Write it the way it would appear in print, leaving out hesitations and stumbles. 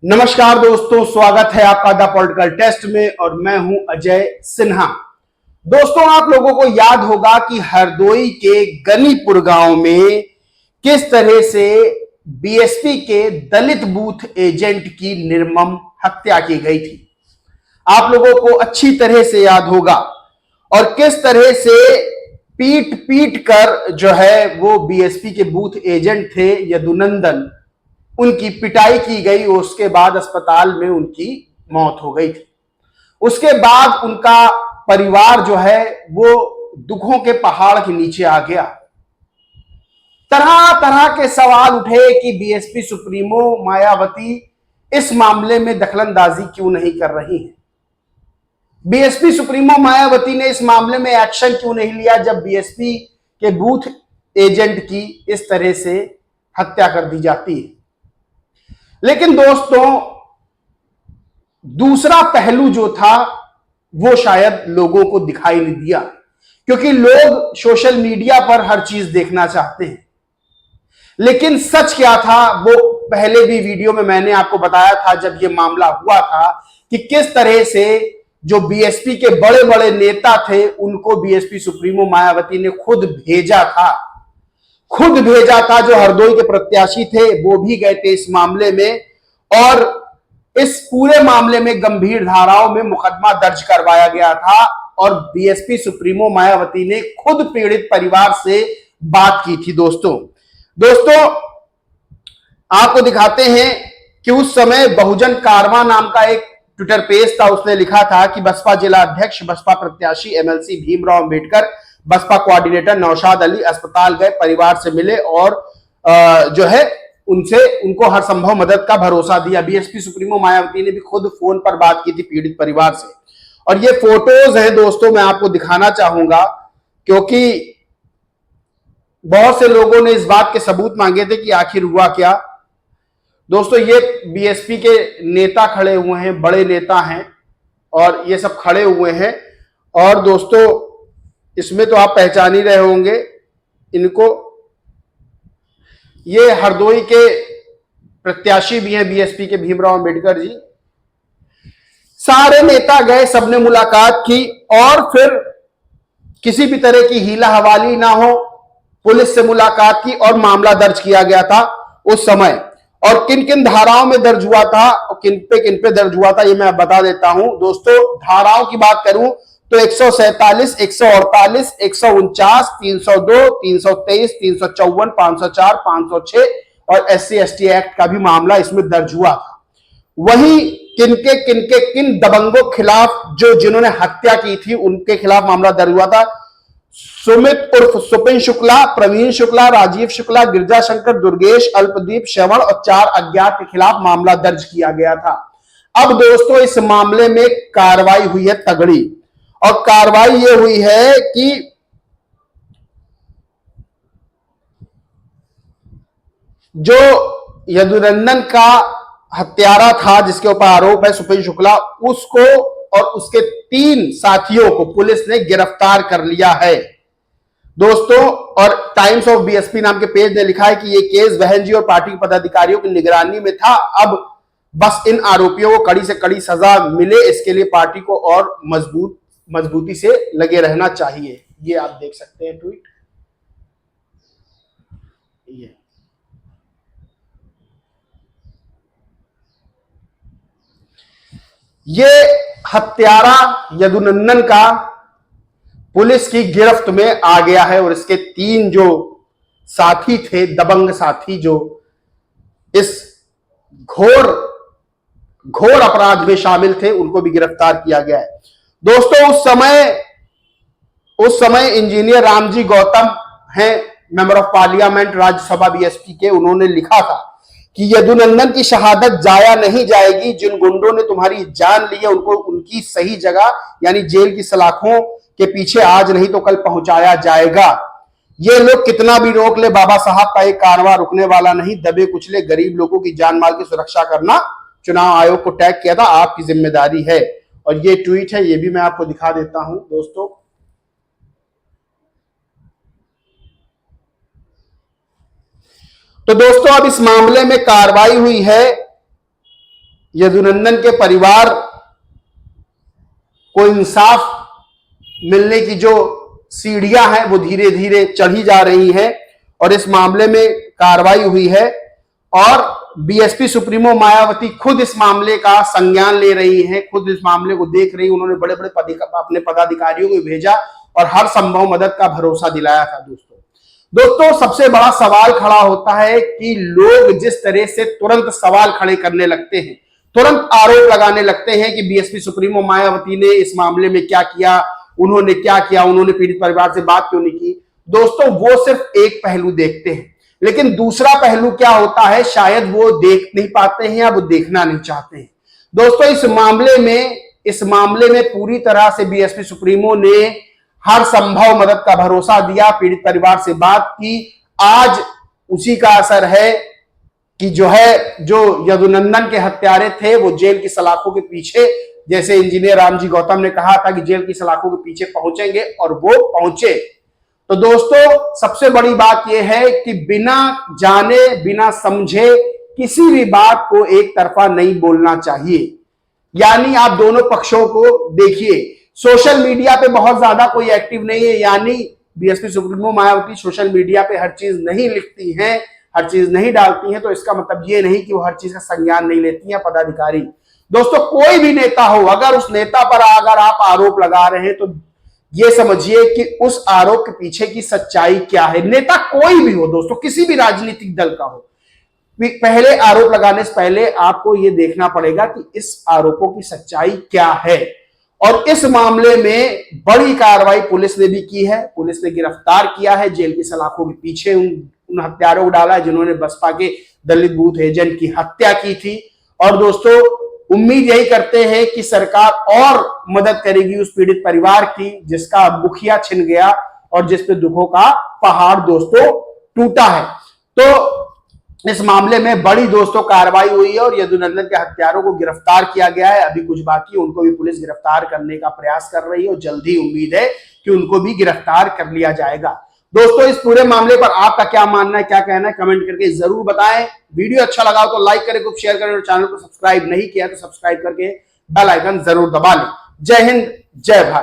नमस्कार दोस्तों, स्वागत है आपका द पॉलिटिकल टेस्ट में और मैं हूं अजय सिन्हा। दोस्तों, आप लोगों को याद होगा कि हरदोई के गनीपुर गांव में किस तरह से बीएसपी के दलित बूथ एजेंट की निर्मम हत्या की गई थी। आप लोगों को अच्छी तरह से याद होगा और किस तरह से पीट पीट कर जो है वो बीएसपी के बूथ एजेंट थे यदुनंदन, उनकी पिटाई की गई। उसके बाद अस्पताल में उनकी मौत हो गई थी। उसके बाद उनका परिवार जो है वो दुखों के पहाड़ के नीचे आ गया। तरह तरह के सवाल उठे कि बीएसपी सुप्रीमो मायावती इस मामले में दखलंदाजी क्यों नहीं कर रही है। बीएसपी सुप्रीमो मायावती ने इस मामले में एक्शन क्यों नहीं लिया जब बीएसपी के बूथ एजेंट की इस तरह से हत्या कर दी जाती है। लेकिन दोस्तों, दूसरा पहलू जो था वो शायद लोगों को दिखाई नहीं दिया, क्योंकि लोग सोशल मीडिया पर हर चीज देखना चाहते हैं। लेकिन सच क्या था वो पहले भी वीडियो में मैंने आपको बताया था जब ये मामला हुआ था कि किस तरह से जो बीएसपी के बड़े बड़े नेता थे उनको बीएसपी सुप्रीमो मायावती ने खुद भेजा था। जो हरदोई के प्रत्याशी थे वो भी गए थे इस मामले में और इस पूरे मामले में गंभीर धाराओं में मुकदमा दर्ज करवाया गया था और बीएसपी सुप्रीमो मायावती ने खुद पीड़ित परिवार से बात की थी। दोस्तों आपको दिखाते हैं कि उस समय बहुजन कारवां नाम का एक ट्विटर पेज था। उसने लिखा था कि बसपा जिला अध्यक्ष, बसपा प्रत्याशी एमएलसी भीमराव अंबेडकर, बसपा कोऑर्डिनेटर नौशाद अली अस्पताल गए, परिवार से मिले और जो है उनको हर संभव मदद का भरोसा दिया। बीएसपी सुप्रीमो मायावती ने भी खुद फोन पर बात की थी पीड़ित परिवार से। और ये फोटोज हैं दोस्तों, मैं आपको दिखाना चाहूंगा क्योंकि बहुत से लोगों ने इस बात के सबूत मांगे थे कि आखिर हुआ क्या। दोस्तों, ये बीएसपी के नेता खड़े हुए हैं, बड़े नेता हैं और ये सब खड़े हुए हैं। और दोस्तों, इसमें तो आप पहचान ही रहे होंगे इनको। ये हरदोई के प्रत्याशी भी हैं बीएसपी के, भीमराव अंबेडकर जी। सारे नेता गए, सबने मुलाकात की और फिर किसी भी तरह की हीला हवाली ना हो, पुलिस से मुलाकात की और मामला दर्ज किया गया था उस समय। और किन किन धाराओं में दर्ज हुआ था और किन पे दर्ज हुआ था ये मैं बता देता हूं। दोस्तों, धाराओं की बात करूं तो 147, 148, 149, 302, 323, 354, 504, 506 और SC/ST एक्ट का भी मामला इसमें दर्ज हुआ था। वहीं किन दबंगों खिलाफ जिन्होंने हत्या की थी उनके खिलाफ मामला दर्ज हुआ था। सुमित उर्फ सुपिन शुक्ला, प्रवीण शुक्ला, राजीव शुक्ला, गिरजा शंकर, दुर्गेश, अल्पदीप, श्रवण और 4 अज्ञात के खिलाफ मामला दर्ज किया गया था। अब दोस्तों, इस मामले में कार्रवाई हुई है तगड़ी और कार्रवाई यह हुई है कि जो यदुनंदन का हत्यारा था जिसके ऊपर आरोप है सुपिन शुक्ला, उसको और उसके 3 साथियों को पुलिस ने गिरफ्तार कर लिया है दोस्तों। और टाइम्स ऑफ बीएसपी नाम के पेज ने लिखा है कि यह केस बहन जी और पार्टी पदाधिकारियों की निगरानी में था। अब बस इन आरोपियों को कड़ी से कड़ी सजा मिले, इसके लिए पार्टी को और मजबूती से लगे रहना चाहिए। ये आप देख सकते हैं ट्वीट। ये हत्यारा यदुनंदन का पुलिस की गिरफ्त में आ गया है और इसके 3 जो साथी थे, दबंग साथी, जो इस घोर अपराध में शामिल थे, उनको भी गिरफ्तार किया गया है। दोस्तों, उस समय इंजीनियर रामजी गौतम हैं, member of parliament Rajya Sabha BSP के। उन्होंने लिखा था कि यदुनंदन की शहादत जाया नहीं जाएगी। जिन गुंडों ने तुम्हारी जान ली है उनको उनकी सही जगह यानी जेल की सलाखों के पीछे आज नहीं तो कल पहुंचाया जाएगा। ये लोग कितना भी रोक ले, बाबा साहब का एक कारवां रुकने वाला नहीं। दबे कुचले गरीब लोगों की जान माल की सुरक्षा करना चुनाव आयोग को टैग किया था, आपकी जिम्मेदारी है। और ये ट्वीट है, ये भी मैं आपको दिखा देता हूं दोस्तों। तो दोस्तों, अब इस मामले में कार्रवाई हुई है यदुनंदन के परिवार को इंसाफ मिलने की जो सीढ़ियां हैं वो धीरे धीरे चढ़ी जा रही हैं और इस मामले में कार्रवाई हुई है और बीएसपी सुप्रीमो मायावती खुद इस मामले का संज्ञान ले रही हैं, खुद इस मामले को देख रही। उन्होंने बड़े बड़े अपने पदाधिकारियों को भेजा और हर संभव मदद का भरोसा दिलाया था। दोस्तों सबसे बड़ा सवाल खड़ा होता है कि लोग जिस तरह से तुरंत सवाल खड़े करने लगते हैं, तुरंत आरोप लगाने लगते हैं कि बीएसपी सुप्रीमो मायावती ने इस मामले में क्या किया, उन्होंने क्या किया, उन्होंने पीड़ित परिवार से बात क्यों नहीं की। दोस्तों वो सिर्फ एक पहलू देखते हैं, लेकिन दूसरा पहलू क्या होता है शायद वो देख नहीं पाते हैं या वो देखना नहीं चाहते हैं। दोस्तों इस मामले में पूरी तरह से बीएसपी सुप्रीमो ने हर संभव मदद का भरोसा दिया, पीड़ित परिवार से बात की। आज उसी का असर है कि जो यदुनंदन के हत्यारे थे वो जेल की सलाखों के पीछे, जैसे इंजीनियर रामजी गौतम ने कहा था कि जेल की सलाखों के पीछे पहुंचेंगे, और वो पहुंचे। तो दोस्तों सबसे बड़ी बात यह है कि बिना जाने बिना समझे किसी भी बात को एक तरफा नहीं बोलना चाहिए। यानी आप दोनों पक्षों को देखिए, सोशल मीडिया पे बहुत ज्यादा कोई एक्टिव नहीं है, यानी BSP supremo Mayawati social media पे हर चीज नहीं लिखती हैं, हर चीज नहीं डालती हैं, तो इसका मतलब ये नहीं कि वो हर चीज का संज्ञान नहीं लेती हैं पदाधिकारी। दोस्तों कोई भी नेता हो, अगर उस नेता पर अगर आप आरोप लगा रहे हैं तो ये समझिए कि उस आरोप के पीछे की सच्चाई क्या है। नेता कोई भी हो दोस्तों, किसी भी राजनीतिक दल का हो, पहले आरोप लगाने से पहले आपको यह देखना पड़ेगा कि इस आरोपों की सच्चाई क्या है। और इस मामले में बड़ी कार्रवाई पुलिस ने भी की है, पुलिस ने गिरफ्तार किया है, जेल की सलाखों के पीछे उन हत्यारों को डाला है जिन्होंने बसपा के दलित बूथ एजेंट की हत्या की थी। और दोस्तों उम्मीद यही करते हैं कि सरकार और मदद करेगी उस पीड़ित परिवार की जिसका मुखिया छिन गया और जिस पे दुखों का पहाड़ दोस्तों टूटा है। तो इस मामले में बड़ी दोस्तों कार्रवाई हुई है और यदुनंदन के हत्यारों को गिरफ्तार किया गया है। अभी कुछ बाकी, उनको भी पुलिस गिरफ्तार करने का प्रयास कर रही है और जल्दी उम्मीद है कि उनको भी गिरफ्तार कर लिया जाएगा। दोस्तों इस पूरे मामले पर आपका क्या मानना है, क्या कहना है, कमेंट करके जरूर बताएं। वीडियो अच्छा लगा हो तो लाइक करें, खूब शेयर करें और चैनल को सब्सक्राइब नहीं किया तो सब्सक्राइब करके बेल आइकन जरूर दबा लें। जय हिंद, जय भारत।